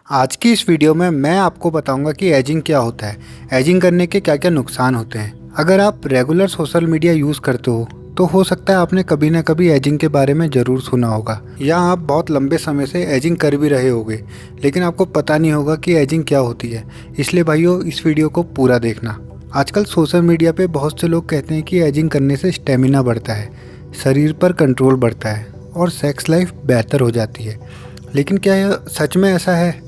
आज की इस वीडियो में मैं आपको बताऊंगा कि एजिंग क्या होता है, एजिंग करने के क्या क्या नुकसान होते हैं। अगर आप रेगुलर सोशल मीडिया यूज़ करते हो हो सकता है आपने कभी ना कभी एजिंग के बारे में ज़रूर सुना होगा, या आप बहुत लंबे समय से एजिंग कर भी रहे होगे लेकिन आपको पता नहीं होगा कि एजिंग क्या होती है। इसलिए भाइयों, इस वीडियो को पूरा देखना। आजकल सोशल मीडिया पे बहुत से लोग कहते हैं कि एजिंग करने से स्टेमिना बढ़ता है, शरीर पर कंट्रोल बढ़ता है और सेक्स लाइफ बेहतर हो जाती है। लेकिन क्या यह सच में ऐसा है?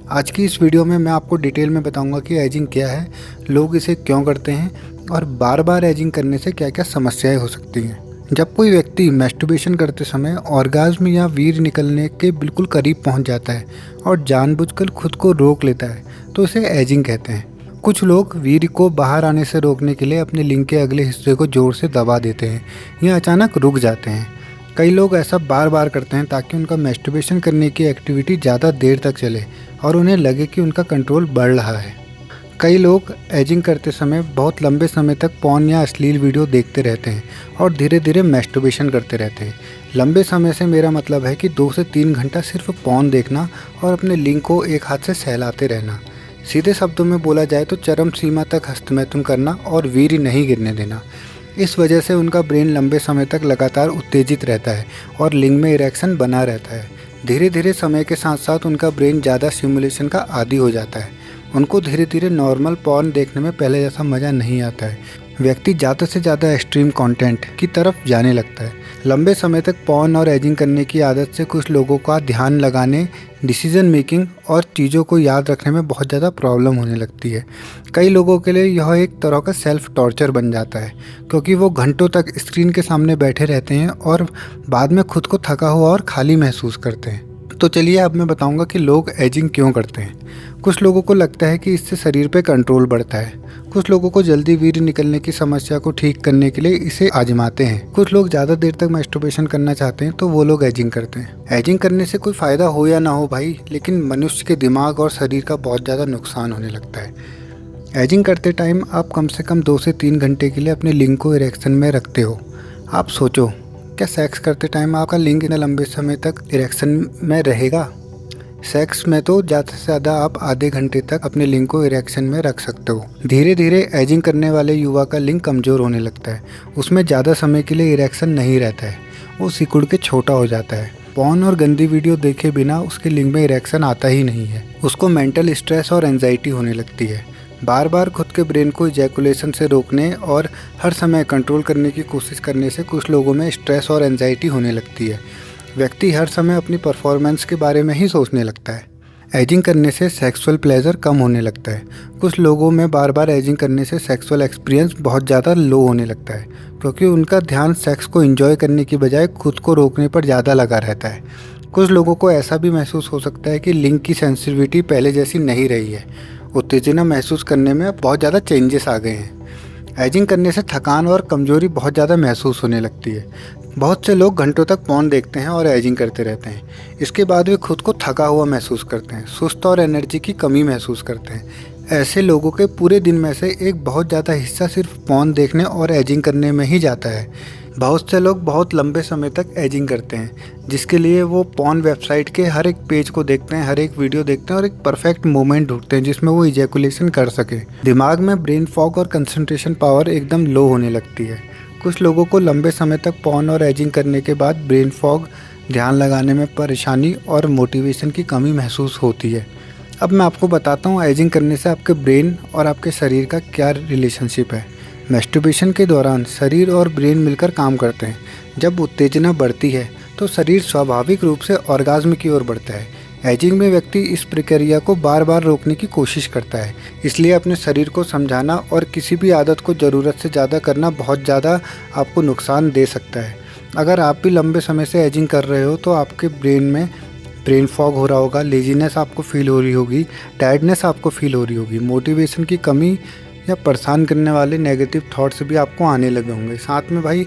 आज की इस वीडियो में मैं आपको डिटेल में बताऊंगा कि एजिंग क्या है, लोग इसे क्यों करते हैं और बार बार एजिंग करने से क्या क्या समस्याएं हो सकती हैं। जब कोई व्यक्ति मैस्टरबेशन करते समय ऑर्गाज्म या वीर्य निकलने के बिल्कुल करीब पहुंच जाता है और जानबूझकर खुद को रोक लेता है तो इसे एजिंग कहते हैं। कुछ लोग वीर्य को बाहर आने से रोकने के लिए अपने लिंग के अगले हिस्से को जोर से दबा देते हैं या अचानक रुक जाते हैं। कई लोग ऐसा बार बार करते हैं ताकि उनका मैस्टरबेशन करने की एक्टिविटी ज़्यादा देर तक चले और उन्हें लगे कि उनका कंट्रोल बढ़ रहा है। कई लोग एजिंग करते समय बहुत लंबे समय तक पॉर्न या अश्लील वीडियो देखते रहते हैं और धीरे धीरे मैस्टरबेशन करते रहते हैं। लंबे समय से मेरा मतलब है कि 2 से 3 घंटा सिर्फ पॉर्न देखना और अपने लिंग को एक हाथ से सहलाते रहना। सीधे शब्दों में बोला जाए तो चरम सीमा तक हस्तमैथुन करना और वीर्य नहीं गिरने देना। इस वजह से उनका ब्रेन लंबे समय तक लगातार उत्तेजित रहता है और लिंग में इरेक्शन बना रहता है। धीरे धीरे समय के साथ साथ उनका ब्रेन ज़्यादा स्टिमुलेशन का आदी हो जाता है। उनको धीरे धीरे नॉर्मल पॉर्न देखने में पहले जैसा मज़ा नहीं आता है। व्यक्ति ज़्यादा से ज़्यादा एक्सट्रीम कंटेंट की तरफ जाने लगता है। लंबे समय तक पॉर्न और एजिंग करने की आदत से कुछ लोगों का ध्यान लगाने, डिसीजन मेकिंग और चीज़ों को याद रखने में बहुत ज़्यादा प्रॉब्लम होने लगती है। कई लोगों के लिए यह एक तरह का सेल्फ टॉर्चर बन जाता है क्योंकि वो घंटों तक स्क्रीन के सामने बैठे रहते हैं और बाद में खुद को थका हुआ और खाली महसूस करते हैं। तो चलिए अब मैं बताऊंगा कि लोग एजिंग क्यों करते हैं। कुछ लोगों को लगता है कि इससे शरीर पे कंट्रोल बढ़ता है। कुछ लोगों को जल्दी वीर्य निकलने की समस्या को ठीक करने के लिए इसे आजमाते हैं। कुछ लोग ज़्यादा देर तक मैस्टरबेशन करना चाहते हैं तो वो लोग एजिंग करते हैं। एजिंग करने से कोई फ़ायदा हो या ना हो भाई, लेकिन मनुष्य के दिमाग और शरीर का बहुत ज़्यादा नुकसान होने लगता है। एजिंग करते टाइम आप कम से कम 2 से 3 घंटे के लिए अपने लिंग को इरेक्शन में रखते हो। आप सोचो, क्या सेक्स करते टाइम आपका लिंग इतना लंबे समय तक इरेक्शन में रहेगा? सेक्स में तो ज़्यादा से ज़्यादा आप आधे घंटे तक अपने लिंग को इरेक्शन में रख सकते हो। धीरे धीरे एजिंग करने वाले युवा का लिंग कमज़ोर होने लगता है। उसमें ज़्यादा समय के लिए इरेक्शन नहीं रहता है, वो सिकुड़ के छोटा हो जाता है। पॉर्न और गंदी वीडियो देखे बिना उसके लिंग में इरेक्शन आता ही नहीं है। उसको मेंटल स्ट्रेस और एंजाइटी होने लगती है। बार बार खुद के ब्रेन को इजैकुलेशन से रोकने और हर समय कंट्रोल करने की कोशिश करने से कुछ लोगों में स्ट्रेस और एंजाइटी होने लगती है। व्यक्ति हर समय अपनी परफॉर्मेंस के बारे में ही सोचने लगता है। एजिंग करने से सेक्सुअल प्लेजर कम होने लगता है। कुछ लोगों में बार बार एजिंग करने से सेक्सुअल एक्सपीरियंस बहुत ज़्यादा लो होने लगता है क्योंकि उनका ध्यान सेक्स को एंजॉय करने की बजाय खुद को रोकने पर ज़्यादा लगा रहता है। कुछ लोगों को ऐसा भी महसूस हो सकता है कि लिंग की सेंसिटिविटी पहले जैसी नहीं रही है। उत्तेजना महसूस करने में बहुत ज़्यादा चेंजेस आ गए हैं। एजिंग करने से थकान और कमज़ोरी बहुत ज़्यादा महसूस होने लगती है। बहुत से लोग घंटों तक पॉर्न देखते हैं और एजिंग करते रहते हैं। इसके बाद वे खुद को थका हुआ महसूस करते हैं, सुस्त और एनर्जी की कमी महसूस करते हैं। ऐसे लोगों के पूरे दिन में से एक बहुत ज़्यादा हिस्सा सिर्फ पॉर्न देखने और एजिंग करने में ही जाता है। बहुत से लोग बहुत लंबे समय तक एजिंग करते हैं जिसके लिए वो पॉर्न वेबसाइट के हर एक पेज को देखते हैं, हर एक वीडियो देखते हैं और एक परफेक्ट मोमेंट ढूंढते हैं जिसमें वो इजैकुलेशन कर सके। दिमाग में ब्रेन फॉग और कंसंट्रेशन पावर एकदम लो होने लगती है। कुछ लोगों को लंबे समय तक पॉर्न और एजिंग करने के बाद ब्रेन फॉग, ध्यान लगाने में परेशानी और मोटिवेशन की कमी महसूस होती है। अब मैं आपको बताता हूँ एजिंग करने से आपके ब्रेन और आपके शरीर का क्या रिलेशनशिप है। मैस्टरबेशन के दौरान शरीर और ब्रेन मिलकर काम करते हैं। जब उत्तेजना बढ़ती है तो शरीर स्वाभाविक रूप से ऑर्गाज्म की ओर बढ़ता है। एजिंग में व्यक्ति इस प्रक्रिया को बार बार रोकने की कोशिश करता है, इसलिए अपने शरीर को समझाना और किसी भी आदत को ज़रूरत से ज़्यादा करना बहुत ज़्यादा आपको नुकसान दे सकता है। अगर आप भी लंबे समय से एजिंग कर रहे हो तो आपके ब्रेन में ब्रेन फॉग हो रहा होगा, लेजीनेस आपको फील हो रही होगी, टायर्डनेस आपको फील हो रही होगी, मोटिवेशन की कमी या परेशान करने वाले नेगेटिव थॉट्स भी आपको आने लगे होंगे। साथ में भाई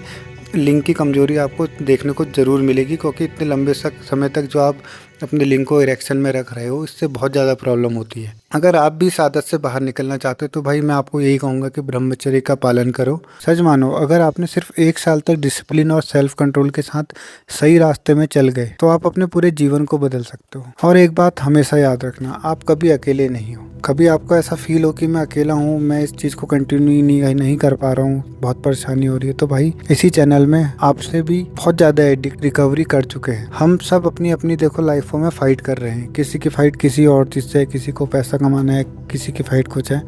लिंक की कमज़ोरी आपको देखने को ज़रूर मिलेगी, क्योंकि इतने लंबे समय तक जो आप अपने लिंक को इरेक्शन में रख रहे हो, इससे बहुत ज़्यादा प्रॉब्लम होती है। अगर आप भी इस आदत से बाहर निकलना चाहते हो तो भाई मैं आपको यही कहूँगा कि ब्रह्मचर्य का पालन करो। सच मानो, अगर आपने सिर्फ 1 साल तक डिसिप्लिन और सेल्फ कंट्रोल के साथ सही रास्ते में चल गए तो आप अपने पूरे जीवन को बदल सकते हो। और एक बात हमेशा याद रखना, आप कभी अकेले नहीं हो। कभी आपको ऐसा फील हो कि मैं अकेला हूँ, मैं इस चीज़ को कंटिन्यू नहीं कर पा रहा हूँ, बहुत परेशानी हो रही है, तो भाई इसी चैनल में आपसे भी बहुत ज़्यादा एडिक्ट रिकवरी कर चुके हैं। हम सब अपनी अपनी देखो लाइफों में फ़ाइट कर रहे हैं। किसी की फ़ाइट किसी और चीज़ से है, किसी को पैसा कमाना है, किसी की फ़ाइट कुछ है।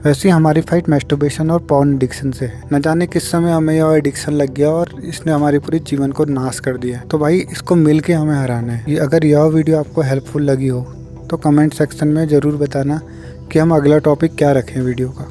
वैसे ही हमारी फ़ाइट मैस्टरबेशन और पॉर्न एडिक्शन से है। न जाने किस समय हमें यह एडिक्शन लग गया और इसने हमारे पूरे जीवन को नाश कर दिया है। तो भाई इसको मिल के हमें हराना है। अगर यह वीडियो आपको हेल्पफुल लगी हो तो कमेंट सेक्शन में ज़रूर बताना कि हम अगला टॉपिक क्या रखें वीडियो का।